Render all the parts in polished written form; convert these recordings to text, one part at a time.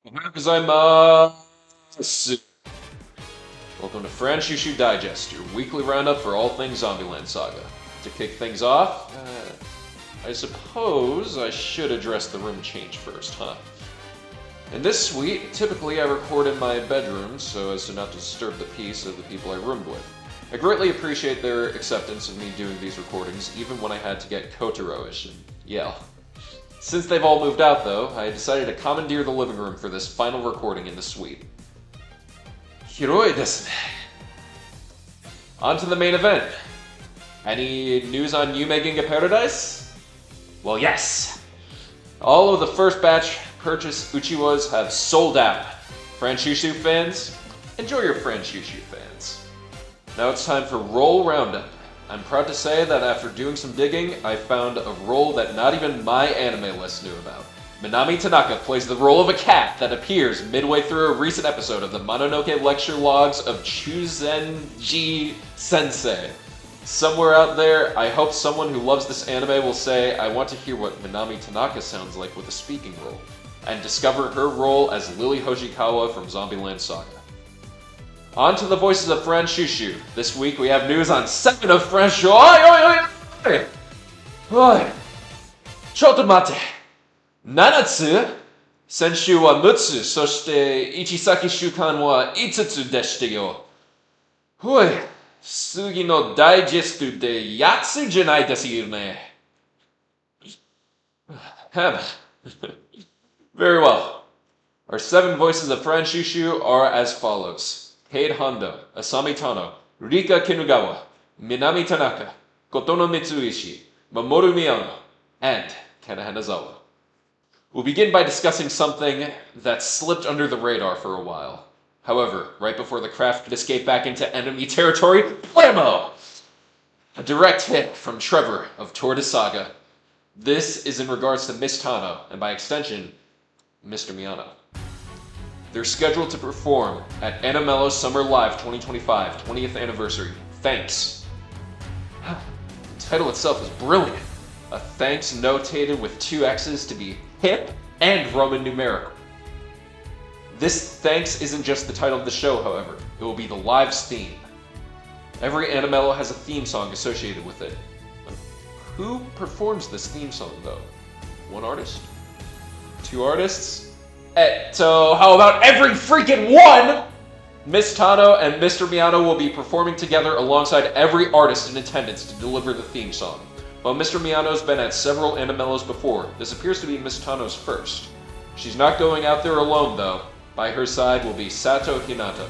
Ohayou gozaimasu. Welcome to Franchouchou Digest, your weekly roundup for all things Zombieland Saga. To kick things off, I suppose I should address the room change first, huh? In this suite, typically I record in my bedroom so as to not disturb the peace of the people I roomed with. I greatly appreciate their acceptance of me doing these recordings, even when I had to get Kotaro-ish and yell. Since they've all moved out, though, I decided to commandeer the living room for this final recording in the suite. Hiroi desu ne. On to the main event. Any news on Yume Ginga Paradise? Well, yes! All of the first batch purchase Uchiwas have sold out. Franchouchou fans, enjoy your Franchouchou fans. Now it's time for Roll Roundup. I'm proud to say that after doing some digging, I found a role that not even my anime list knew about. Minami Tanaka plays the role of a cat that appears midway through a recent episode of the Mononoke lecture logs of Chuzenji Sensei. Somewhere out there, I hope someone who loves this anime will say, I want to hear what Minami Tanaka sounds like with a speaking role, and discover her role as Lily Hoshikawa from Zombieland Saga. On to the voices of Franchouchou. This week we have news on 7 of Franchouchou. Oi! Oi! Chotto mate. 7つ Senshu wa mutsu, soshite Ichisaki shukan wa 5つ deshita yo. Oi! Sugi no daijestu de 8つ janai desu yo ne. Very well. Our 7 voices of Franchouchou are as follows. Kade Hondo, Asami Tano, Rika Kinugawa, Minami Tanaka, Kotono Mitsuishi, Mamoru Miyano, and Kena Hanazawa. We'll begin by discussing something that slipped under the radar for a while. However, right before the craft could escape back into enemy territory, blammo! A direct hit from Trevor of Tour de Saga. This is in regards to Miss Tano, and by extension, Mr. Miyano. They're scheduled to perform at Animelo Summer Live 2025, 20th anniversary. ThanXX. The title itself is brilliant. A thanks notated with 2 X's to be hip and Roman numerical. This ThanXX isn't just the title of the show, however. It will be the live's theme. Every Animelo has a theme song associated with it. Who performs this theme song, though? 1 artist? 2 artists? So how about every freaking one? Miss Tano and Mr. Miyano will be performing together alongside every artist in attendance to deliver the theme song. While Mr. Miyano's been at several Animelos before, this appears to be Miss Tano's first. She's not going out there alone, though. By her side will be Sato Hinata.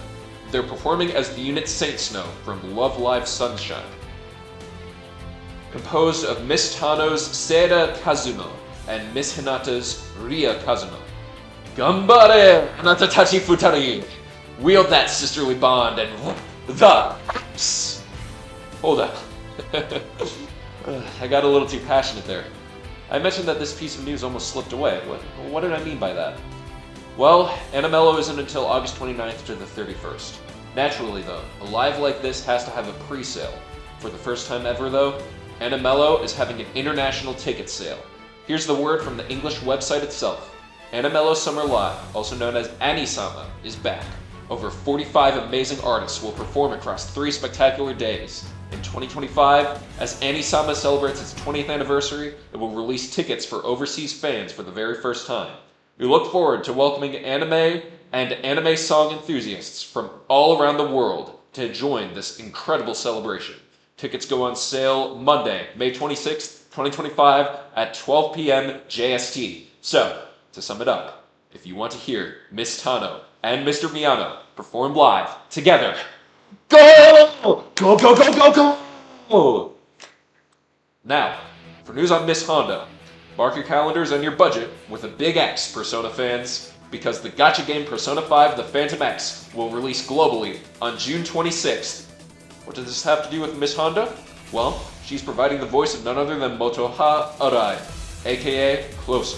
They're performing as the unit Saint Snow from Love Live Sunshine. Composed of Miss Tano's Seira Kazuno and Miss Hinata's Ria Kazuno. Gambare! Anata tachi futari! Wield that sisterly bond and the axe! Hold up. I got a little too passionate there. I mentioned that this piece of news almost slipped away. What did I mean by that? Well, Animelo isn't until August 29th to the 31st. Naturally, though, a live like this has to have a pre-sale. For the first time ever, though, Animelo is having an international ticket sale. Here's the word from the English website itself. Animelo Summer Live, also known as Anisama, is back. Over 45 amazing artists will perform across 3 spectacular days. In 2025, as Anisama celebrates its 20th anniversary, it will release tickets for overseas fans for the very first time. We look forward to welcoming anime and anime song enthusiasts from all around the world to join this incredible celebration. Tickets go on sale Monday, May 26th, 2025 at 12 p.m. JST. So, to sum it up, if you want to hear Miss Tano and Mr. Miyano perform live together, go! Go, go, go, go, go! Now, for news on Miss Honda, mark your calendars and your budget with a big X, Persona fans, because the gacha game Persona 5 The Phantom X will release globally on June 26th. What does this have to do with Miss Honda? Well, she's providing the voice of none other than Motoha Arai, aka Closer.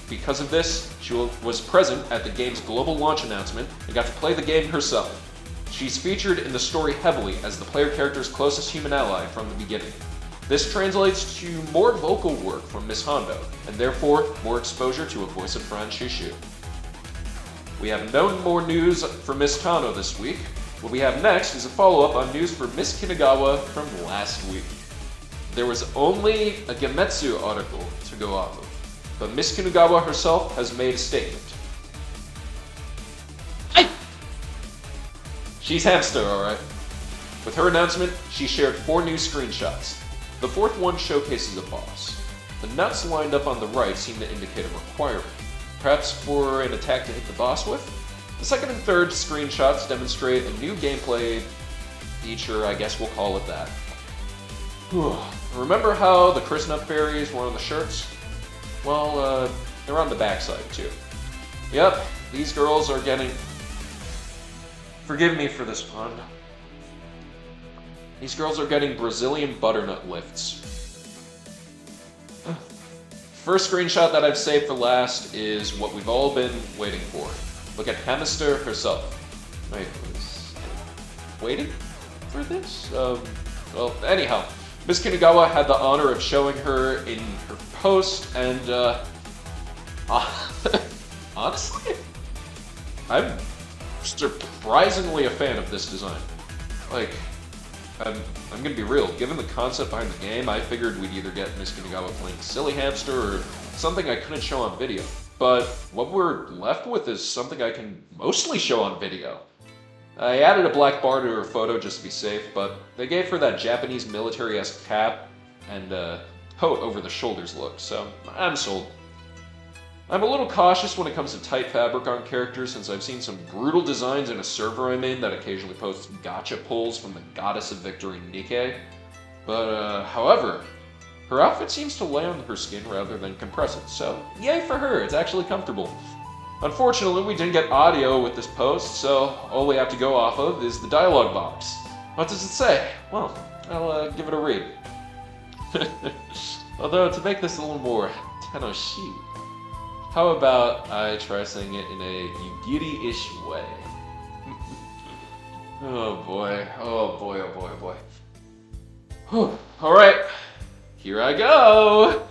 Because of this, she was present at the game's global launch announcement and got to play the game herself. She's featured in the story heavily as the player character's closest human ally from the beginning. This translates to more vocal work from Miss Hondo, and therefore more exposure to a voice of Franchouchou. We have no more news for Miss Tano this week. What we have next is a follow-up on news for Miss Kinugawa from last week. There was only a Gemetsu article to go off of, but Miss Kinugawa herself has made a statement. She's hamster, alright. With her announcement, she shared 4 new screenshots. The 4th one showcases a boss. The nuts lined up on the right seem to indicate a requirement, perhaps for an attack to hit the boss with. The 2nd and 3rd screenshots demonstrate a new gameplay feature, I guess we'll call it that. Remember how the Chris Nut Fairies were on the shirts? Well, they're on the backside too. Yep, these girls are getting... Forgive me for this pun. These girls are getting Brazilian butternut lifts. First screenshot that I've saved for last is what we've all been waiting for. Look at Hamster herself. Wait, waiting for this? Well, anyhow, Miss Kinugawa had the honor of showing her in her post, and honestly, I'm surprisingly a fan of this design. Like, I'm gonna be real, given the concept behind the game, I figured we'd either get Miss Kinugawa playing Silly Hamster or something I couldn't show on video. But what we're left with is something I can mostly show on video. I added a black bar to her photo just to be safe, but they gave her that Japanese military-esque cap and coat over the shoulders look, so I'm sold. I'm a little cautious when it comes to tight fabric on characters, since I've seen some brutal designs in a server I'm in that occasionally posts gotcha pulls from the Goddess of Victory Nike. But, however, her outfit seems to lay on her skin rather than compress it, so yay for her, it's actually comfortable. Unfortunately, we didn't get audio with this post, so all we have to go off of is the dialogue box. What does it say? Well, I'll give it a read. Although, to make this a little more tanoshii, how about I try saying it in a yugiri-ish way? Oh boy, oh boy, oh boy, oh boy. Whew. Alright, here I go!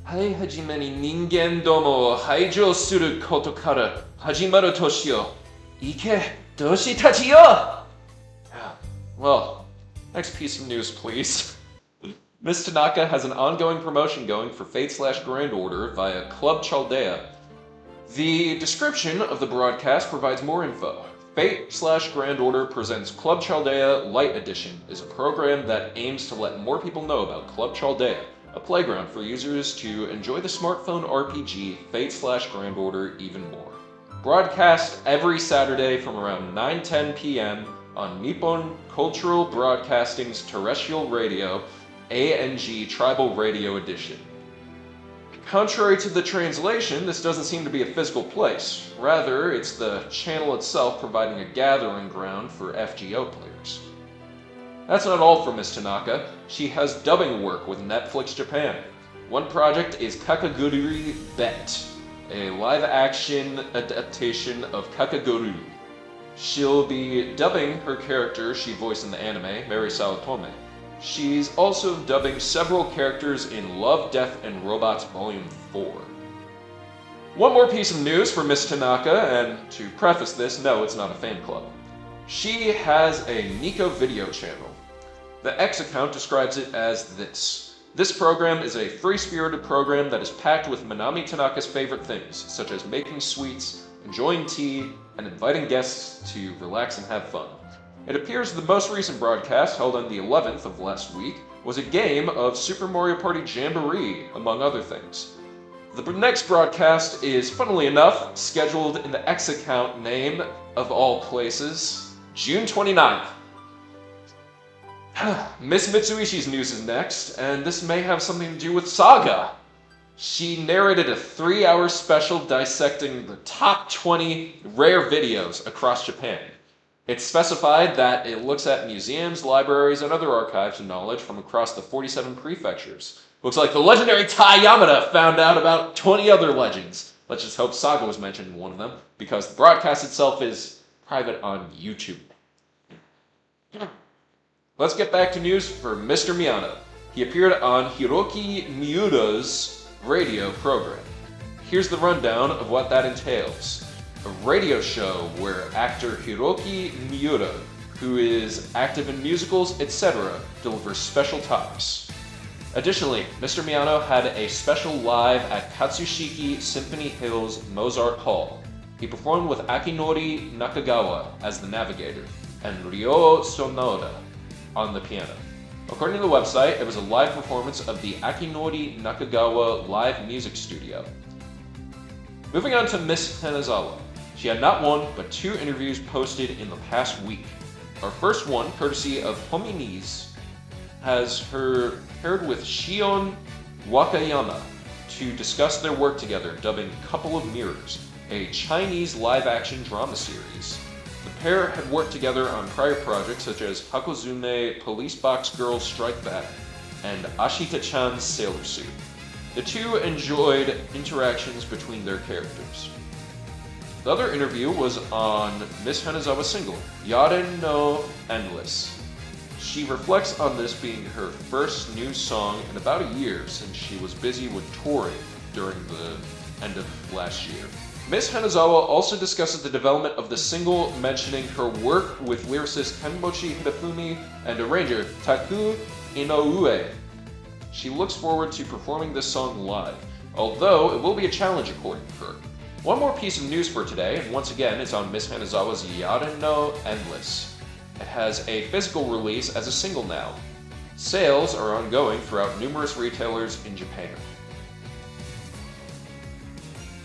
Hai hajime ni ningen domo o haijou suru koto kara hajimaru toshi yo. Ike, doshi tachi yo! Well, next piece of news, please. Miss Tanaka has an ongoing promotion going for Fate/Grand Order via Club Chaldea. The description of the broadcast provides more info. Fate/Grand Order presents Club Chaldea Light Edition is a program that aims to let more people know about Club Chaldea, a playground for users to enjoy the smartphone RPG Fate/Grand Order even more. Broadcast every Saturday from around 9:10 p.m. on Nippon Cultural Broadcasting's terrestrial radio, ANG Tribal Radio Edition. Contrary to the translation, this doesn't seem to be a physical place. Rather, it's the channel itself providing a gathering ground for FGO players. That's not all for Miss Tanaka. She has dubbing work with Netflix Japan. One project is Kakagurui Bet, a live-action adaptation of Kakaguru. She'll be dubbing her character she voiced in the anime, Mary Sawatome. She's also dubbing several characters in Love, Death, and Robots Volume 4. One more piece of news for Miss Tanaka, and to preface this, no, it's not a fan club. She has a Nico video channel. The X account describes it as this. This program is a free-spirited program that is packed with Minami Tanaka's favorite things, such as making sweets, enjoying tea, and inviting guests to relax and have fun. It appears the most recent broadcast, held on the 11th of last week, was a game of Super Mario Party Jamboree, among other things. The next broadcast is, funnily enough, scheduled in the X account name, of all places, June 29th. Miss Mitsuishi's news is next, and this may have something to do with Saga. She narrated a 3-hour special dissecting the top 20 rare videos across Japan. It's specified that it looks at museums, libraries, and other archives of knowledge from across the 47 prefectures. Looks like the legendary Tai Yamada found out about 20 other legends. Let's just hope Saga was mentioned in one of them, because the broadcast itself is private on YouTube. Let's get back to news for Mr. Miyano. He appeared on Hiroki Miura's radio program. Here's the rundown of what that entails. a radio show where actor Hiroki Miura, who is active in musicals, etc., delivers special talks. Additionally, Mr. Miyano had a special live at Katsushika Symphony Hills Mozart Hall. He performed with Akinori Nakagawa as the navigator and Ryo Sonoda on the piano. According to the website, it was a live performance of the Akinori Nakagawa Live Music Studio. Moving on to Miss Hanazawa. She had not one, but 2 interviews posted in the past week. Our first one, courtesy of Homini's, has her paired with Shion Wakayama to discuss their work together, dubbing Couple of Mirrors, a Chinese live-action drama series. The pair had worked together on prior projects such as Hakozume Police Box Girls Strike Back and Ashita-chan's Sailor Suit. The 2 enjoyed interactions between their characters. The other interview was on Miss Hanazawa's single, Yaren no Endless. She reflects on this being her first new song in about a year since she was busy with touring during the end of last year. Miss Hanazawa also discusses the development of the single, mentioning her work with lyricist Kenmochi Hidefumi and arranger Taku Inoue. She looks forward to performing this song live, although it will be a challenge according to her. One more piece of news for today, and once again it's on Miss Hanazawa's Yaren no Endless. It has a physical release as a single now. Sales are ongoing throughout numerous retailers in Japan.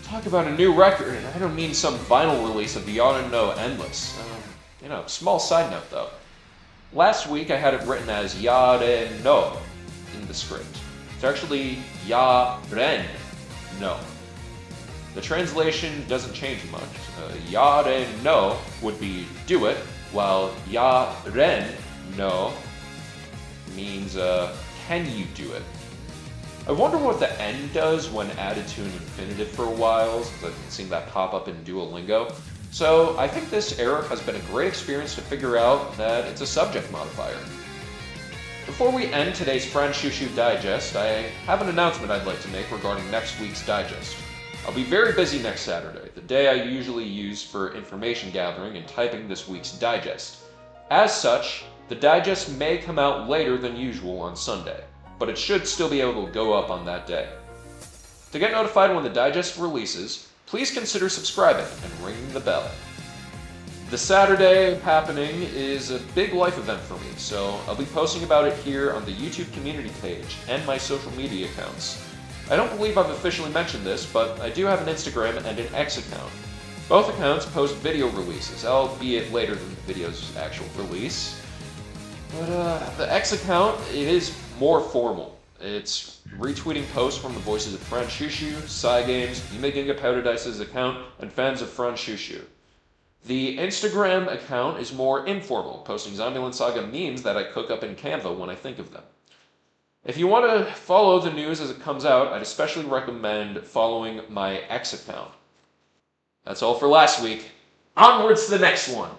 Talk about a new record, and I don't mean some vinyl release of Yaren no Endless. Small side note though. Last week I had it written as Yaren no in the script. It's actually Yaren no. The translation doesn't change much. Yaren no would be do it, while Yaren no means can you do it? I wonder what the N does when added to an infinitive for a while, since I've seen that pop up in Duolingo. So I think this error has been a great experience to figure out that it's a subject modifier. Before we end today's Franchouchou Digest, I have an announcement I'd like to make regarding next week's Digest. I'll be very busy next Saturday, the day I usually use for information gathering and typing this week's Digest. As such, the Digest may come out later than usual on Sunday, but it should still be able to go up on that day. To get notified when the Digest releases, please consider subscribing and ringing the bell. The Saturday happening is a big life event for me, so I'll be posting about it here on the YouTube community page and my social media accounts. I don't believe I've officially mentioned this, but I do have an Instagram and an X account. Both accounts post video releases, albeit later than the video's actual release. But the X account, it is more formal. It's retweeting posts from the voices of Franchouchou, Cygames, Yume Ginga Powder Dice's account, and fans of Franchouchou. The Instagram account is more informal, posting Zombieland Saga memes that I cook up in Canva when I think of them. If you want to follow the news as it comes out, I'd especially recommend following my X account. That's all for last week. Onwards to the next one!